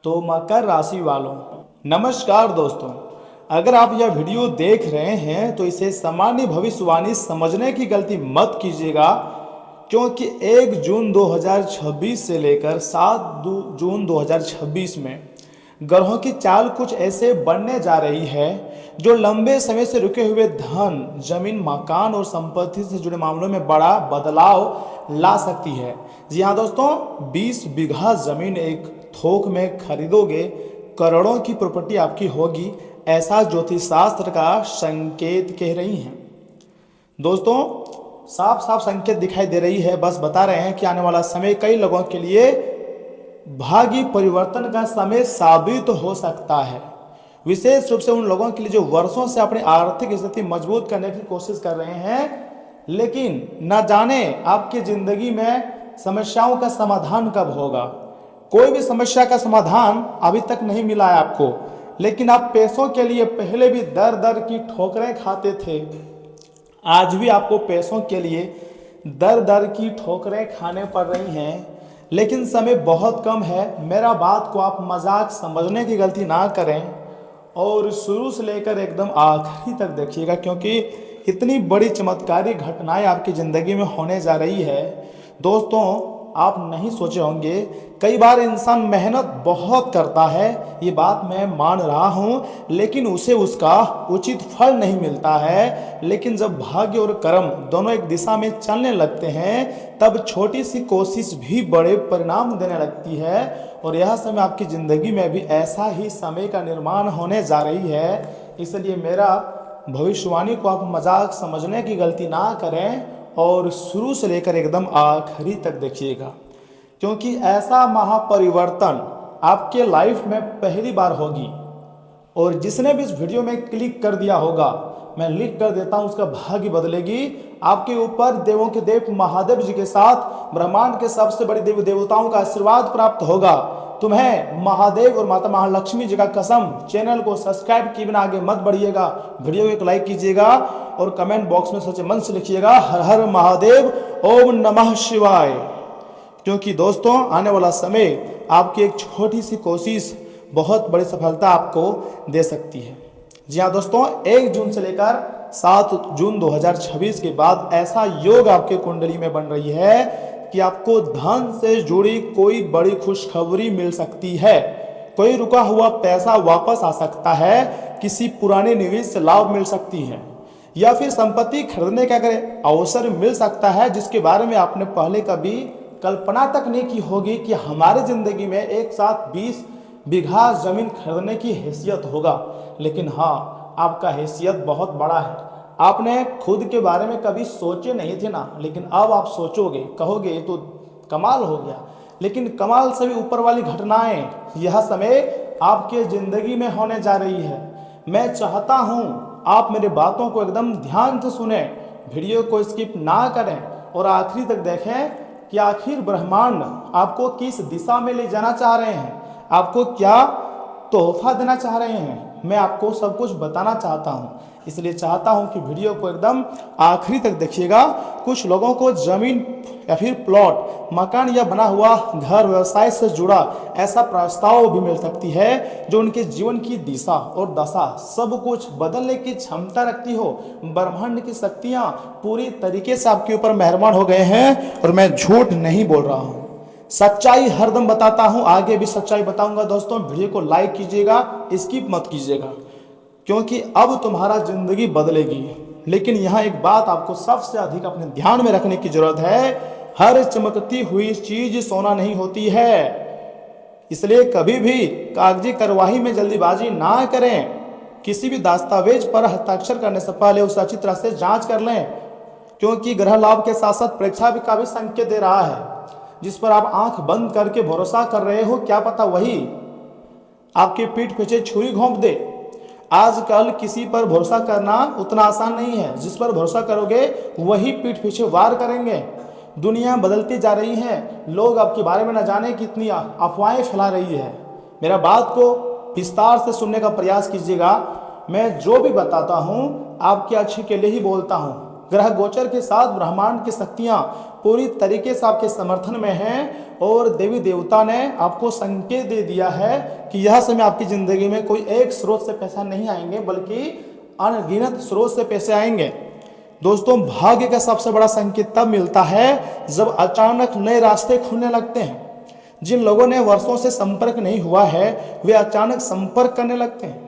तो मकर राशि वालों, नमस्कार दोस्तों। अगर आप यह वीडियो देख रहे हैं तो इसे सामान्य भविष्यवाणी समझने की गलती मत कीजिएगा, क्योंकि 1 जून 2026 से लेकर 7 जून 2026 में ग्रहों की चाल कुछ ऐसे बनने जा रही है जो लंबे समय से रुके हुए धन, जमीन, मकान और संपत्ति से जुड़े मामलों में बड़ा बदलाव ला सकती है। जी हाँ दोस्तों, 20 बीघा जमीन एक थोक में खरीदोगे, करोड़ों की प्रॉपर्टी आपकी होगी, ऐसा ज्योतिष शास्त्र का संकेत कह रही हैं। दोस्तों, साफ साफ संकेत दिखाई दे रही है, बस बता रहे हैं कि आने वाला समय कई लोगों के लिए भाग्य परिवर्तन का समय साबित हो सकता है। विशेष रूप से उन लोगों के लिए जो वर्षों से अपनी आर्थिक स्थिति मजबूत करने की कोशिश कर रहे हैं, लेकिन न जाने आपकी जिंदगी में समस्याओं का समाधान कब होगा। कोई भी समस्या का समाधान अभी तक नहीं मिला है आपको, लेकिन आप पैसों के लिए पहले भी दर दर की ठोकरें खाते थे। आज भी आपको पैसों के लिए दर दर की ठोकरें खाने पड़ रही हैं, लेकिन समय बहुत कम है। मेरा बात को आप मजाक समझने की गलती ना करें और शुरू से लेकर एकदम आखिरी तक देखिएगा, क्योंकि इतनी बड़ी चमत्कारी घटनाएं आपकी ज़िंदगी में होने जा रही है। दोस्तों, आप नहीं सोचे होंगे, कई बार इंसान मेहनत बहुत करता है, ये बात मैं मान रहा हूँ, लेकिन उसे उसका उचित फल नहीं मिलता है। लेकिन जब भाग्य और कर्म दोनों एक दिशा में चलने लगते हैं, तब छोटी सी कोशिश भी बड़े परिणाम देने लगती है। और यह समय आपकी ज़िंदगी में भी ऐसा ही समय का निर्माण होने जा रही है। इसलिए मेरा भविष्यवाणी को आप मजाक समझने की गलती ना करें और शुरू से लेकर एकदम आखिरी तक देखिएगा, क्योंकि ऐसा महापरिवर्तन आपके लाइफ में पहली बार होगी। और जिसने भी इस वीडियो में क्लिक कर दिया होगा, मैं लिख कर देता हूं, उसका भाग्य बदलेगी। आपके ऊपर देवों के देव महादेव जी के साथ ब्रह्मांड के सबसे बड़े देवी देवताओं का आशीर्वाद प्राप्त होगा। तुम्हें महादेव और माता महालक्ष्मी जी का कसम, चैनल को सब्सक्राइब किए बिना आगे मत बढ़िएगा। वीडियो को एक लाइक कीजिएगा और कमेंट बॉक्स में सच्चे मन से लिखिएगा हर हर महादेव, ओम नमः शिवाय। क्योंकि दोस्तों, आने वाला समय आपकी एक छोटी सी कोशिश बहुत बड़ी सफलता आपको दे सकती है। जी हाँ दोस्तों, 1 जून से लेकर 7 जून 2026 के बाद ऐसा योग आपके कुंडली में बन रही है कि आपको धन से जुड़ी कोई बड़ी खुशखबरी मिल सकती है। कोई रुका हुआ पैसा वापस आ सकता है, किसी पुराने निवेश से लाभ मिल सकती है, या फिर संपत्ति खरीदने का अगर अवसर मिल सकता है जिसके बारे में आपने पहले कभी कल्पना तक नहीं की होगी कि हमारी जिंदगी में एक साथ 20 बीघा जमीन खरीदने की हैसियत होगा। लेकिन हाँ, आपका हैसियत बहुत बड़ा है। आपने खुद के बारे में कभी सोचे नहीं थे ना, लेकिन अब आप सोचोगे, कहोगे ये तो कमाल हो गया। लेकिन कमाल से भी ऊपर वाली घटनाएं यह समय आपके जिंदगी में होने जा रही है। मैं चाहता हूं आप मेरे बातों को एकदम ध्यान से सुने, वीडियो को स्किप ना करें और आखिरी तक देखें कि आखिर ब्रह्मांड आपको किस दिशा में ले जाना चाह रहे हैं, आपको क्या तोहफा देना चाह रहे हैं। मैं आपको सब कुछ बताना चाहता हूं, इसलिए चाहता हूं कि वीडियो को एकदम आखिरी तक देखिएगा। कुछ लोगों को जमीन या फिर प्लॉट, मकान या बना हुआ घर, व्यवसाय से जुड़ा ऐसा प्रस्ताव भी मिल सकती है जो उनके जीवन की दिशा और दशा सब कुछ बदलने की क्षमता रखती हो। ब्रह्मांड की शक्तियां पूरी तरीके से आपके ऊपर मेहरबान हो गए हैं और मैं झूठ नहीं बोल रहा हूं, सच्चाई हरदम बताता हूं, आगे भी सच्चाई बताऊंगा। दोस्तों, वीडियो को लाइक कीजिएगा, स्किप मत कीजिएगा, क्योंकि अब तुम्हारा जिंदगी बदलेगी। लेकिन यहाँ एक बात आपको सबसे अधिक अपने ध्यान में रखने की जरूरत है, हर चमकती हुई चीज सोना नहीं होती है। इसलिए कभी भी कागजी कार्यवाही में जल्दीबाजी ना करें। किसी भी दस्तावेज पर हस्ताक्षर करने से पहले उसे अच्छी तरह से जांच कर लें, क्योंकि ग्रह लाभ के साथ साथ परीक्षा भी का भी संकेत दे रहा है। जिस पर आप आंख बंद करके भरोसा कर रहे हो, क्या पता वही आपके पीठ पीछे छुरी घोंप दे। आजकल किसी पर भरोसा करना उतना आसान नहीं है। जिस पर भरोसा करोगे वही पीठ पीछे वार करेंगे। दुनिया बदलती जा रही है, लोग आपके बारे में न जाने कितनी अफवाहें फैला रही है। मेरा बात को विस्तार से सुनने का प्रयास कीजिएगा। मैं जो भी बताता हूँ आपके अच्छे के लिए ही बोलता हूँ, ग्रह गोचर के साथ ब्रह्मांड की शक्तियां पूरी तरीके से आपके समर्थन में हैं और देवी देवता ने आपको संकेत दे दिया है कि यह समय आपकी जिंदगी में कोई एक स्रोत से पैसा नहीं आएंगे बल्कि अनगिनत स्रोत से पैसे आएंगे। दोस्तों, भाग्य का सबसे बड़ा संकेत तब मिलता है जब अचानक नए रास्ते खुलने लगते हैं। जिन लोगों ने वर्षों से संपर्क नहीं हुआ है वे अचानक संपर्क करने लगते हैं,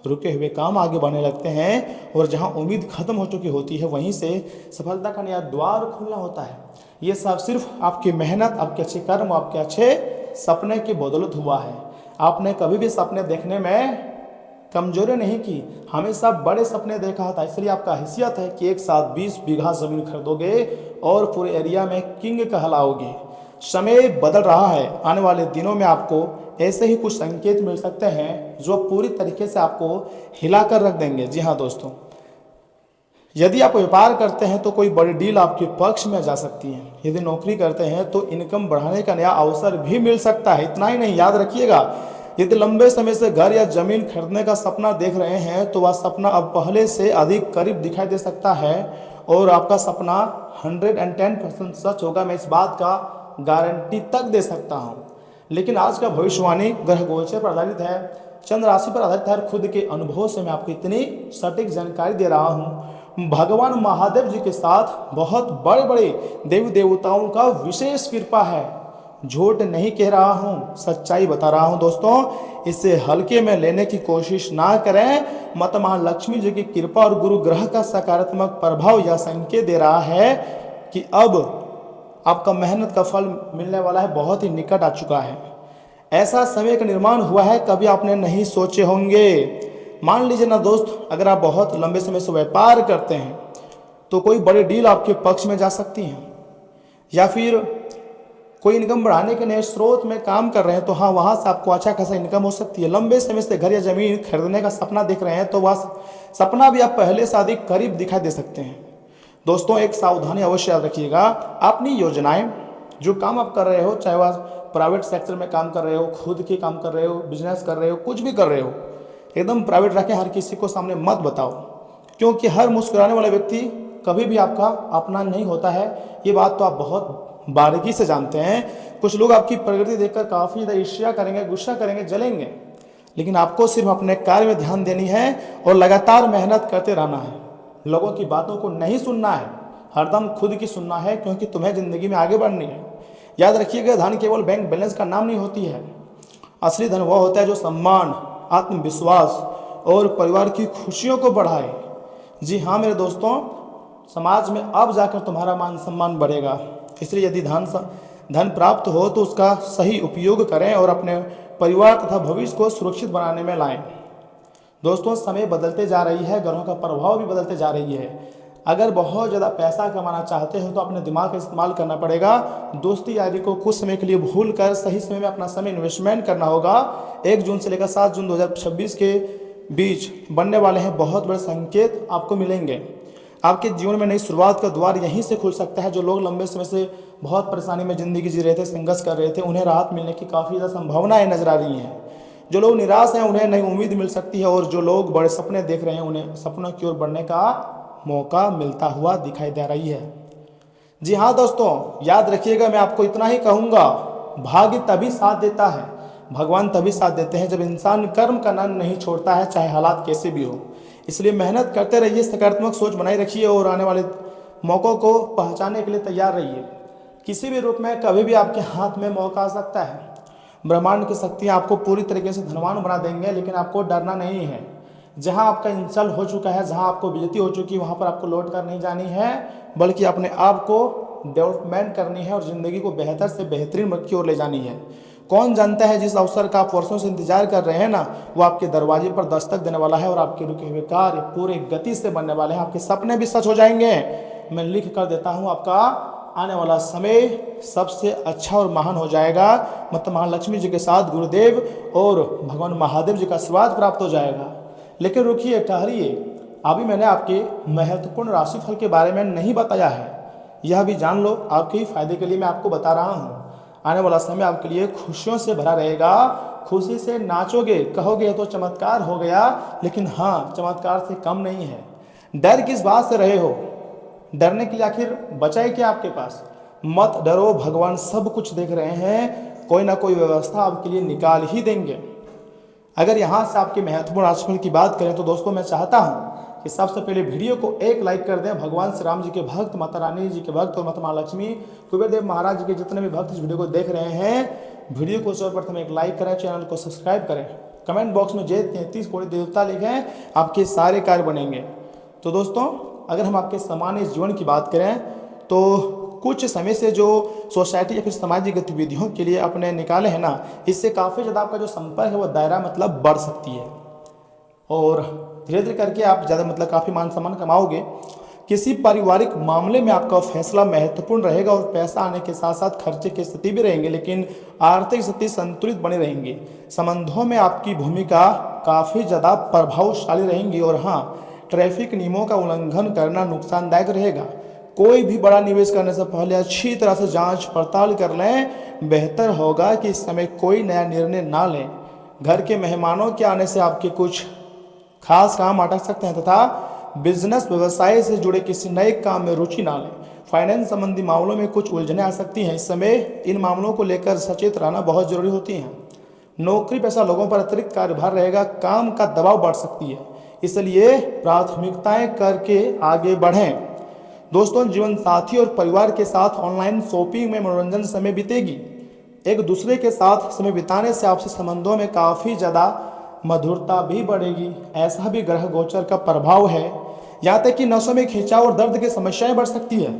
रुके हुए काम आगे बढ़ने लगते हैं और जहां उम्मीद खत्म हो चुकी होती है वहीं से सफलता का नया द्वार खुलना होता है। ये सब सिर्फ आपकी मेहनत, आपके अच्छे कर्म, आपके अच्छे सपने की बदौलत हुआ है। आपने कभी भी सपने देखने में कमजोरी नहीं की, हमेशा बड़े सपने देखा था, इसलिए आपका हैसियत है कि एक साथ 20 बीघा जमीन खरीदोगे और पूरे एरिया में किंग कहलाओगे। समय बदल रहा है, आने वाले दिनों में आपको ऐसे ही कुछ संकेत मिल सकते हैं जो पूरी तरीके से आपको हिलाकर रख देंगे। जी हाँ दोस्तों, यदि आप व्यापार करते हैं तो कोई बड़ी डील आपके पक्ष में जा सकती है। यदि नौकरी करते हैं तो इनकम बढ़ाने का नया अवसर भी मिल सकता है। इतना ही नहीं, याद रखिएगा, यदि लंबे समय से घर या जमीन खरीदने का सपना देख रहे हैं तो वह सपना अब पहले से अधिक करीब दिखाई दे सकता है और आपका सपना 110% सच होगा। मैं इस बात का गारंटी तक दे सकता हूं। लेकिन आज का भविष्यवाणी ग्रह गोचर पर आधारित है, चंद्र राशि पर आधारित है। खुद के अनुभव से मैं आपको इतनी सटीक जानकारी दे रहा हूं। भगवान महादेव जी के साथ बहुत बड़े बड़े देवी देवताओं का विशेष कृपा है। झूठ नहीं कह रहा हूं, सच्चाई बता रहा हूं दोस्तों। इसे हल्के में लेने की कोशिश ना करें। माता महालक्ष्मी जी की कृपा और गुरु ग्रह का सकारात्मक प्रभाव यह संकेत दे रहा है कि अब आपका मेहनत का फल मिलने वाला है, बहुत ही निकट आ चुका है। ऐसा समय का निर्माण हुआ है कभी आपने नहीं सोचे होंगे। मान लीजिए ना दोस्त, अगर आप बहुत लंबे समय से व्यापार करते हैं तो कोई बड़ी डील आपके पक्ष में जा सकती है, या फिर कोई इनकम बढ़ाने के नए स्रोत में काम कर रहे हैं तो हाँ, वहाँ से आपको अच्छा खासा इनकम हो सकती है। लंबे समय से घर या जमीन खरीदने का सपना देख रहे हैं तो वह सपना भी आप पहले से अधिक करीब दिखाई दे सकते हैं। दोस्तों, एक सावधानी अवश्य याद रखिएगा। अपनी योजनाएं, जो काम आप कर रहे हो, चाहे वह प्राइवेट सेक्टर में काम कर रहे हो, खुद के काम कर रहे हो, बिजनेस कर रहे हो, कुछ भी कर रहे हो, एकदम प्राइवेट रखें। हर किसी को सामने मत बताओ, क्योंकि हर मुस्कुराने वाला व्यक्ति कभी भी आपका अपना नहीं होता है। ये बात तो आप बहुत बारीकी से जानते हैं। कुछ लोग आपकी प्रगति देखकर काफ़ी ज़्यादा ईर्ष्या करेंगे, गुस्सा करेंगे, जलेंगे, लेकिन आपको सिर्फ अपने कार्य में ध्यान देनी है और लगातार मेहनत करते रहना है। लोगों की बातों को नहीं सुनना है, हरदम खुद की सुनना है, क्योंकि तुम्हें जिंदगी में आगे बढ़नी है। याद रखिएगा, धन केवल बैंक बैलेंस का नाम नहीं होती है। असली धन वह होता है जो सम्मान, आत्मविश्वास और परिवार की खुशियों को बढ़ाए। जी हाँ मेरे दोस्तों, समाज में अब जाकर तुम्हारा मान सम्मान बढ़ेगा। इसलिए यदि धन प्राप्त हो तो उसका सही उपयोग करें और अपने परिवार तथा भविष्य को सुरक्षित बनाने में लाएं। दोस्तों, समय बदलते जा रही है, ग्रहों का प्रभाव भी बदलते जा रही है। अगर बहुत ज़्यादा पैसा कमाना चाहते हो तो अपने दिमाग का इस्तेमाल करना पड़ेगा। दोस्ती यारी को कुछ समय के लिए भूल कर सही समय में अपना समय इन्वेस्टमेंट करना होगा। 1 जून से लेकर 7 जून 2026 के बीच बनने वाले हैं बहुत बड़े संकेत आपको मिलेंगे। आपके जीवन में नई शुरुआत का द्वार यहीं से खुल सकता है। जो लोग लंबे समय से बहुत परेशानी में ज़िंदगी जी रहे थे, संघर्ष कर रहे थे, उन्हें राहत मिलने की काफ़ी ज़्यादा संभावनाएं नजर आ रही हैं। जो लोग निराश हैं उन्हें नई उम्मीद मिल सकती है, और जो लोग बड़े सपने देख रहे हैं उन्हें सपनों की ओर बढ़ने का मौका मिलता हुआ दिखाई दे रही है। जी हाँ दोस्तों, याद रखिएगा, मैं आपको इतना ही कहूँगा, भाग्य तभी साथ देता है, भगवान तभी साथ देते हैं जब इंसान कर्म करना नहीं छोड़ता है, चाहे हालात कैसे भी हो। इसलिए मेहनत करते रहिए, सकारात्मक सोच बनाए रखिए और आने वाले मौक़ों को पहचानने के लिए तैयार रहिए। किसी भी रूप में कभी भी आपके हाथ में मौका आ सकता है। ब्रह्मांड की शक्तियाँ आपको पूरी तरीके से धनवान बना देंगे, लेकिन आपको डरना नहीं है। जहाँ आपका इंसल्ट हो चुका है, जहाँ आपको बेइज्जती हो चुकी है, वहाँ पर आपको लौट कर नहीं जानी है, बल्कि अपने आप को डेवलपमेंट करनी है और ज़िंदगी को बेहतर से बेहतरीन की ओर ले जानी है। कौन जानता है, जिस अवसर का आप वर्षों से इंतजार कर रहे हैं ना, वो आपके दरवाजे पर दस्तक देने वाला है और आपके रुके हुए कार्य पूरे गति से बनने वाले हैं। आपके सपने भी सच हो जाएंगे। मैं लिख कर देता हूँ, आपका आने वाला समय सबसे अच्छा और महान हो जाएगा। मतलब महालक्ष्मी जी के साथ गुरुदेव और भगवान महादेव जी का आशीर्वाद प्राप्त हो जाएगा। लेकिन रुकिए, ठहरिए, अभी मैंने आपके महत्वपूर्ण राशिफल के बारे में नहीं बताया है। यह भी जान लो, आपके ही फायदे के लिए मैं आपको बता रहा हूँ। आने वाला समय आपके लिए खुशियों से भरा रहेगा। खुशी से नाचोगे, कहोगे तो चमत्कार हो गया, लेकिन हाँ, चमत्कार से कम नहीं है। डर किस बात से रहे हो? डरने के लिए आखिर बचा है क्या आपके पास? मत डरो, भगवान सब कुछ देख रहे हैं, कोई ना कोई व्यवस्था आपके लिए निकाल ही देंगे। अगर यहाँ से आपके महत्वपूर्ण राशिफल की बात करें तो दोस्तों मैं चाहता हूँ कि सबसे पहले वीडियो को एक लाइक कर दें। भगवान श्री राम जी के भक्त, माता रानी जी के भक्त और माता महालक्ष्मी, कुबेर देव महाराज जी के जितने भी भक्त इस वीडियो को देख रहे हैं, वीडियो को सर्वप्रथम एक लाइक करें, चैनल को सब्सक्राइब करें, कमेंट बॉक्स में जय 33 कोटि देवता लिखें, आपके सारे कार्य बनेंगे। तो दोस्तों अगर हम आपके सामान्य जीवन की बात करें तो कुछ समय से जो सोसाइटी या फिर सामाजिक गतिविधियों के लिए आपने निकाले हैं ना, इससे काफ़ी ज़्यादा आपका जो संपर्क है वो दायरा मतलब बढ़ सकती है और धीरे धीरे करके आप ज़्यादा मतलब काफ़ी मान सम्मान कमाओगे। किसी पारिवारिक मामले में आपका फैसला महत्वपूर्ण रहेगा और पैसा आने के साथ साथ खर्चे की स्थिति भी रहेंगे, लेकिन आर्थिक स्थिति संतुलित बनी रहेंगी। संबंधों में आपकी भूमिका काफ़ी ज़्यादा प्रभावशाली रहेंगी और हाँ, ट्रैफिक नियमों का उल्लंघन करना नुकसानदायक रहेगा। कोई भी बड़ा निवेश करने से पहले अच्छी तरह से जांच पड़ताल कर लें। बेहतर होगा कि इस समय कोई नया निर्णय ना लें। घर के मेहमानों के आने से आपके कुछ खास काम अटक सकते हैं तथा बिजनेस व्यवसाय से जुड़े किसी नए काम में रुचि ना लें। फाइनेंस संबंधी मामलों में कुछ उलझनें आ सकती हैं। इस समय इन मामलों को लेकर सचेत रहना बहुत जरूरी होती है। नौकरी पेशा लोगों पर अतिरिक्त कार्यभार रहेगा, काम का दबाव बढ़ सकती है, इसलिए प्राथमिकताएं करके आगे बढ़ें। दोस्तों जीवन साथी और परिवार के साथ ऑनलाइन शॉपिंग में मनोरंजन समय बीतेगी। एक दूसरे के साथ समय बिताने से आपसी संबंधों में काफ़ी ज़्यादा मधुरता भी बढ़ेगी, ऐसा भी ग्रह गोचर का प्रभाव है। यहाँ तक कि नसों में खिंचाव और दर्द की समस्याएं बढ़ सकती है।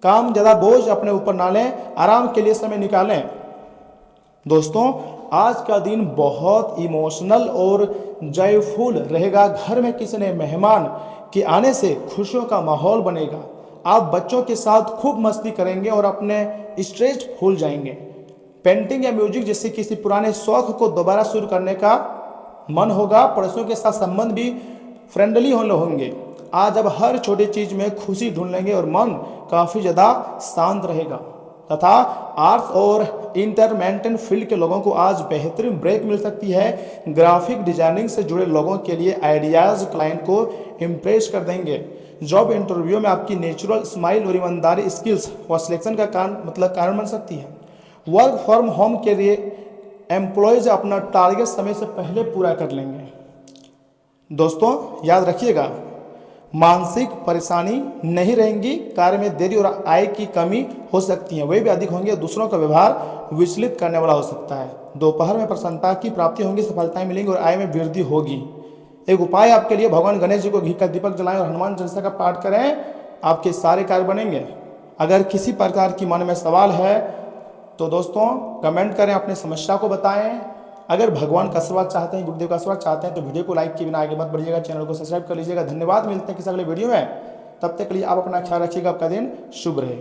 काम ज़्यादा बोझ अपने ऊपर ना लें, आराम के लिए समय निकालें। दोस्तों आज का दिन बहुत इमोशनल और जयफुल रहेगा। घर में किसी ने मेहमान के आने से खुशियों का माहौल बनेगा। आप बच्चों के साथ खूब मस्ती करेंगे और अपने स्ट्रेस भूल जाएंगे। पेंटिंग या म्यूजिक जैसे किसी पुराने शौक को दोबारा शुरू करने का मन होगा। पड़ोसियों के साथ संबंध भी फ्रेंडली होंगे। आज अब हर छोटी चीज में खुशी ढूंढ लेंगे और मन काफ़ी ज़्यादा शांत रहेगा तथा आर्ट्स और इंटरटेनमेंट फील्ड के लोगों को आज बेहतरीन ब्रेक मिल सकती है। ग्राफिक डिजाइनिंग से जुड़े लोगों के लिए आइडियाज क्लाइंट को इम्प्रेस कर देंगे। जॉब इंटरव्यू में आपकी नेचुरल स्माइल और ईमानदारी स्किल्स व सिलेक्शन का कारण बन सकती है। वर्क फ्रॉम होम के लिए एम्प्लॉयज अपना टारगेट समय से पहले पूरा कर लेंगे। दोस्तों याद रखिएगा, मानसिक परेशानी नहीं रहेंगी, कार्य में देरी और आय की कमी हो सकती है, वे भी अधिक होंगे। दूसरों का व्यवहार विचलित करने वाला हो सकता है। दोपहर में प्रसन्नता की प्राप्ति होगी, सफलताएं मिलेंगी और आय में वृद्धि होगी। एक उपाय आपके लिए, भगवान गणेश जी को घी का दीपक जलाएं और हनुमान चालीसा का पाठ करें, आपके सारे कार्य बनेंगे। अगर किसी प्रकार की मन में सवाल है तो दोस्तों कमेंट करें, अपनी समस्या को बताएं। अगर भगवान का आशीर्वाद चाहते हैं, गुरुदेव का आशीर्वाद चाहते हैं तो वीडियो को लाइक किए बिना आगे मत बढ़िएगा, चैनल को सब्सक्राइब कर लीजिएगा। धन्यवाद, मिलते हैं किसी अगले वीडियो में। तब तक के लिए आप अपना ख्याल रखिएगा। आपका दिन शुभ रहे।